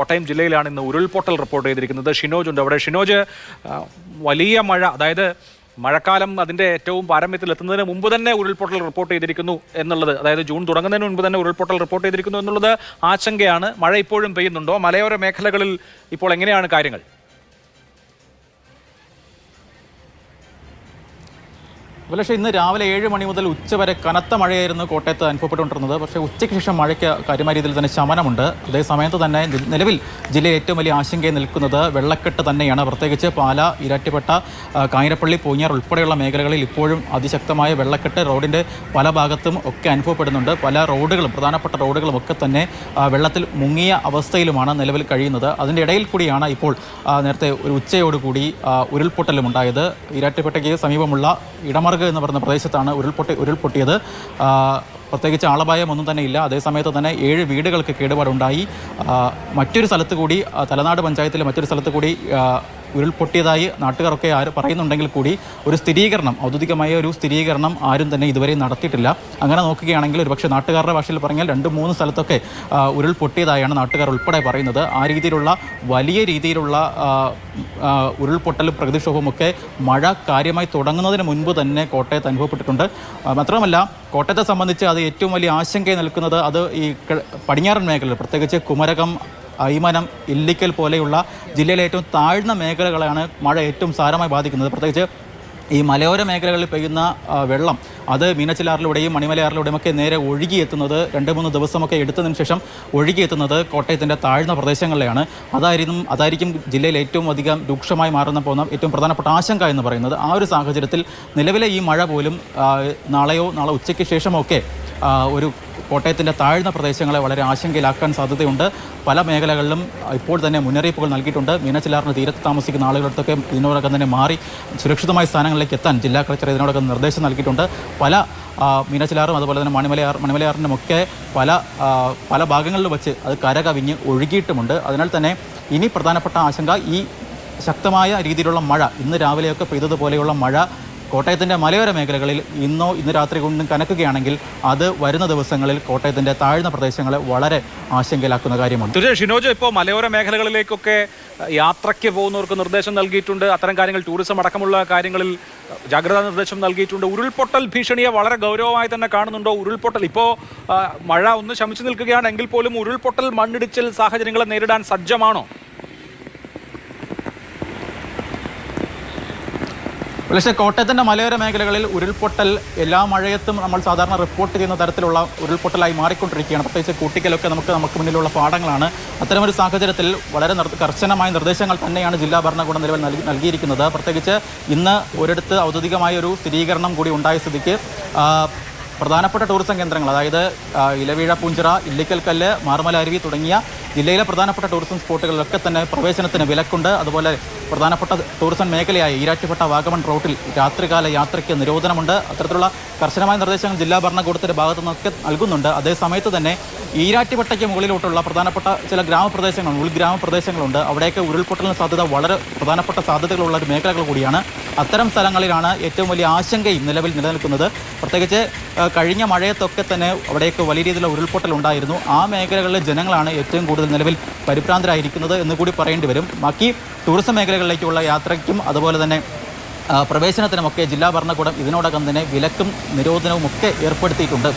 കോട്ടയം ജില്ലയിലാണ് ഇന്ന് ഉരുൾപൊട്ടൽ റിപ്പോർട്ട് ചെയ്തിരിക്കുന്നത്. ഷിനോജ് ഉണ്ട് അവിടെ. ഷിനോജ്, വലിയ മഴ, അതായത് മഴക്കാലം അതിൻ്റെ ഏറ്റവും പാരമ്യത്തിൽ എത്തുന്നതിന് മുമ്പ് തന്നെ ഉരുൾപൊട്ടൽ റിപ്പോർട്ട് ചെയ്തിരിക്കുന്നു എന്നുള്ളത്, അതായത് ജൂൺ തുടങ്ങുന്നതിന് മുൻപ് തന്നെ ഉരുൾപൊട്ടൽ റിപ്പോർട്ട് ചെയ്തിരിക്കുന്നു എന്നുള്ളത് ആശങ്കയാണ്. മഴ ഇപ്പോഴും പെയ്യുന്നുണ്ടോ? മലയോര മേഖലകളിൽ ഇപ്പോൾ എങ്ങനെയാണ് കാര്യങ്ങൾ? പക്ഷേ ഇന്ന് രാവിലെ 7 മണി മുതൽ ഉച്ചവരെ കനത്ത മഴയായിരുന്നു കോട്ടയത്ത് അനുഭവപ്പെട്ടുകൊണ്ടിരുന്നത്. പക്ഷേ ഉച്ചയ്ക്ക് ശേഷം മഴയ്ക്ക് കാര്യമായ രീതിയിൽ തന്നെ ശമനമുണ്ട്. അതേസമയത്ത് തന്നെ നിലവിൽ ജില്ലയിൽ ഏറ്റവും വലിയ ആശങ്കയിൽ നിൽക്കുന്നത് വെള്ളക്കെട്ട് തന്നെയാണ്. പ്രത്യേകിച്ച് പാല, ഇരാറ്റുപേട്ട, കാഞ്ഞിരപ്പള്ളി, പൂഞ്ഞാർ ഉൾപ്പെടെയുള്ള മേഖലകളിൽ ഇപ്പോഴും അതിശക്തമായ വെള്ളക്കെട്ട് റോഡിൻ്റെ പല ഭാഗത്തും ഒക്കെ അനുഭവപ്പെടുന്നുണ്ട്. പല റോഡുകളും, പ്രധാനപ്പെട്ട റോഡുകളും ഒക്കെ തന്നെ വെള്ളത്തിൽ മുങ്ങിയ അവസ്ഥയിലുമാണ് നിലവിൽ കഴിയുന്നത്. അതിൻ്റെ ഇടയിൽ കൂടിയാണ് ഇപ്പോൾ നേരത്തെ ഒരു ഉച്ചയോടുകൂടി ഉരുൾപൊട്ടലും ഉണ്ടായത്. ഇരാറ്റുപേട്ടയ്ക്ക് സമീപമുള്ള ഇടമറുക എന്ന് പറയുന്ന പ്രദേശത്താണ് ഉരുൾപൊട്ടിയത്. പ്രത്യേകിച്ച് ആളപായം ഒന്നും തന്നെ ഇല്ല. അതേസമയത്ത് തന്നെ 7 വീടുകൾക്ക് കേടുപാടുണ്ടായി. മറ്റൊരു സ്ഥലത്ത് കൂടി, തലനാട് പഞ്ചായത്തിലെ മറ്റൊരു സ്ഥലത്ത് കൂടി ഉരുൾപൊട്ടിയതായി നാട്ടുകാരൊക്കെ പറയുന്നുണ്ടെങ്കിൽ കൂടി ഒരു സ്ഥിരീകരണം, ഔദ്യോഗികമായ ഒരു സ്ഥിരീകരണം ആരും തന്നെ ഇതുവരെ നടത്തിയിട്ടില്ല. അങ്ങനെ നോക്കുകയാണെങ്കിൽ ഒരുപക്ഷെ നാട്ടുകാരുടെ ഭാഷയിൽ പറഞ്ഞാൽ 2-3 സ്ഥലത്തൊക്കെ ഉരുൾപൊട്ടിയതായാണ് നാട്ടുകാർ ഉൾപ്പെടെ പറയുന്നത്. ആ രീതിയിലുള്ള വലിയ രീതിയിലുള്ള ഉരുൾപൊട്ടലും പ്രകൃതിക്ഷോഭമൊക്കെ മഴ കാര്യമായി തുടങ്ങുന്നതിന് മുൻപ് തന്നെ കോട്ടയത്ത് അനുഭവപ്പെട്ടിട്ടുണ്ട്. മാത്രമല്ല കോട്ടയത്തെ സംബന്ധിച്ച് അത് ഏറ്റവും വലിയ ആശങ്കയിൽ നിൽക്കുന്നത് അത് ഈ പടിഞ്ഞാറൻ മേഖലയിൽ, പ്രത്യേകിച്ച് കുമരകം, അയ്മനം, ഇല്ലിക്കൽ പോലെയുള്ള ജില്ലയിലെ ഏറ്റവും താഴ്ന്ന മേഖലകളാണ് മഴ ഏറ്റവും സാരമായി ബാധിക്കുന്നത്. പ്രത്യേകിച്ച് ഈ മലയോര മേഖലകളിൽ പെയ്യുന്ന വെള്ളം അത് മീനച്ചിലാറിലൂടെയും മണിമലയാറിലൂടെയും ഒക്കെ നേരെ ഒഴുകിയെത്തുന്നത് 2-3 ദിവസമൊക്കെ എടുത്തതിന് ശേഷം ഒഴുകിയെത്തുന്നത് കോട്ടയത്തിൻ്റെ താഴ്ന്ന പ്രദേശങ്ങളിലാണ്. അതായിരിക്കും ജില്ലയിൽ ഏറ്റവും അധികം രൂക്ഷമായി പോകുന്ന ഏറ്റവും പ്രധാനപ്പെട്ട ആശങ്ക എന്ന് പറയുന്നത്. ആ ഒരു സാഹചര്യത്തിൽ നിലവിലെ ഈ മഴ പോലും നാളെ ഉച്ചയ്ക്ക് ശേഷമോ ഒക്കെ ഒരു കോട്ടയത്തിൻ്റെ താഴ്ന്ന പ്രദേശങ്ങളെ വളരെ ആശങ്കയിലാക്കാൻ സാധ്യതയുണ്ട്. പല മേഖലകളിലും ഇപ്പോൾ തന്നെ മുന്നറിയിപ്പുകൾ നൽകിയിട്ടുണ്ട്. മീനച്ചിലാറിന് തീരത്ത് താമസിക്കുന്ന ആളുകൾക്കൊക്കെ ഇതിനോടകം തന്നെ മാറി സുരക്ഷിതമായ സ്ഥാനങ്ങളിലേക്ക് എത്താൻ ജില്ലാ കളക്ടർ ഇതിനോടകം നിർദ്ദേശം നൽകിയിട്ടുണ്ട്. പല മീനച്ചിലാറും അതുപോലെ തന്നെ മണിമലയാറിനുമൊക്കെ പല ഭാഗങ്ങളിൽ വെച്ച് അത് കരകവിഞ്ഞ് ഒഴുകിയിട്ടുമുണ്ട്. അതിനാൽ തന്നെ ഇനി പ്രധാനപ്പെട്ട ആശങ്ക ഈ ശക്തമായ രീതിയിലുള്ള മഴ, ഇന്ന് രാവിലെയൊക്കെ പെയ്തതുപോലെയുള്ള മഴ കോട്ടയത്തിൻ്റെ മലയോര മേഖലകളിൽ ഇന്ന് രാത്രി കൊണ്ടും കനക്കുകയാണെങ്കിൽ അത് വരുന്ന ദിവസങ്ങളിൽ കോട്ടയത്തിൻ്റെ താഴ്ന്ന പ്രദേശങ്ങളെ വളരെ ആശങ്കയിലാക്കുന്ന കാര്യമാണ്. ഷിനോജ്, ഇപ്പോൾ മലയോര മേഖലകളിലേക്കൊക്കെ യാത്രയ്ക്ക് പോകുന്നവർക്ക് നിർദ്ദേശം നൽകിയിട്ടുണ്ട്. അത്തരം കാര്യങ്ങൾ, ടൂറിസം അടക്കമുള്ള കാര്യങ്ങളിൽ ജാഗ്രതാ നിർദ്ദേശം നൽകിയിട്ടുണ്ട്. ഉരുൾപൊട്ടൽ ഭീഷണിയെ വളരെ ഗൗരവമായി തന്നെ കാണുന്നുണ്ടോ? ഉരുൾപൊട്ടൽ ഇപ്പോൾ മഴ ഒന്ന് ശമിച്ചു നിൽക്കുകയാണെങ്കിൽ പോലും ഉരുൾപൊട്ടൽ, മണ്ണിടിച്ചിൽ സാഹചര്യങ്ങളെ നേരിടാൻ സജ്ജമാണോ? പക്ഷേ കോട്ടയത്തിൻ്റെ മലയോര മേഖലകളിൽ ഉരുൾപൊട്ടൽ എല്ലാ മഴയത്തും നമ്മൾ സാധാരണ റിപ്പോർട്ട് ചെയ്യുന്ന തരത്തിലുള്ള ഉരുൾപൊട്ടലായി മാറിക്കൊണ്ടിരിക്കുകയാണ്. പ്രത്യേകിച്ച് കൂട്ടിക്കലൊക്കെ നമുക്ക് മുന്നിലുള്ള പാഠങ്ങളാണ്. അത്തരമൊരു സാഹചര്യത്തിൽ വളരെ കർശനമായ നിർദ്ദേശങ്ങൾ തന്നെയാണ് ജില്ലാ ഭരണകൂടം നിലവിൽ നൽകിയിരിക്കുന്നത്. പ്രത്യേകിച്ച് ഇന്ന് ഒരിടത്ത് ഔദ്യോഗികമായ ഒരു സ്ഥിരീകരണം കൂടി ഉണ്ടായ സ്ഥിതിക്ക് പ്രധാനപ്പെട്ട ടൂറിസം കേന്ദ്രങ്ങൾ, അതായത് ഇലവീഴ, പൂഞ്ചിറ, ഇല്ലിക്കൽക്കല്ല്, മാർമല അരുവി തുടങ്ങിയ ജില്ലയിലെ പ്രധാനപ്പെട്ട ടൂറിസം സ്പോട്ടുകളിലൊക്കെ തന്നെ പ്രവേശനത്തിന് വിലക്കുണ്ട്. അതുപോലെ പ്രധാനപ്പെട്ട ടൂറിസം മേഖലയായ ഈരാറ്റുപേട്ട, വാഗമൺ റൂട്ടിൽ രാത്രികാല യാത്രയ്ക്ക് നിരോധനമുണ്ട്. അത്തരത്തിലുള്ള കർശനമായ നിർദ്ദേശങ്ങൾ ജില്ലാ ഭരണകൂടത്തിൻ്റെ ഭാഗത്തു നിന്നൊക്കെ നൽകുന്നുണ്ട്. അതേസമയത്ത് തന്നെ ഈരാറ്റുപേട്ടയ്ക്ക് മുകളിലോട്ടുള്ള പ്രധാനപ്പെട്ട ചില ഉൾഗ്രാമപ്രദേശങ്ങളുണ്ട്. അവിടെയൊക്കെ ഉരുൾപൊട്ടലിന് സാധ്യത വളരെ പ്രധാനപ്പെട്ട സാധ്യതകളുള്ള ഒരു മേഖലകൾ കൂടിയാണ്. അത്തരം സ്ഥലങ്ങളിലാണ് ഏറ്റവും വലിയ ആശങ്കയും നിലവിൽ നിലനിൽക്കുന്നത്. പ്രത്യേകിച്ച് കഴിഞ്ഞ മഴയത്തൊക്കെ തന്നെ അവിടേക്ക് വലിയ രീതിയിലുള്ള ഉരുൾപൊട്ടൽ ഉണ്ടായിരുന്നു. ആ മേഖലകളിലെ ജനങ്ങളാണ് ഏറ്റവും കൂടുതൽ നിലവിൽ പരിഭ്രാന്തരായിരിക്കുന്നത് എന്ന് കൂടി പറയേണ്ടി വരും. ബാക്കി ടൂറിസം മേഖലകളിലേക്കുള്ള യാത്രയ്ക്കും അതുപോലെ തന്നെ പ്രവേശനത്തിനുമൊക്കെ ജില്ലാ ഭരണകൂടം ഇതിനോടകം തന്നെ വിലക്കും നിരോധനവും ഒക്കെ ഏർപ്പെടുത്തിയിട്ടുണ്ട്.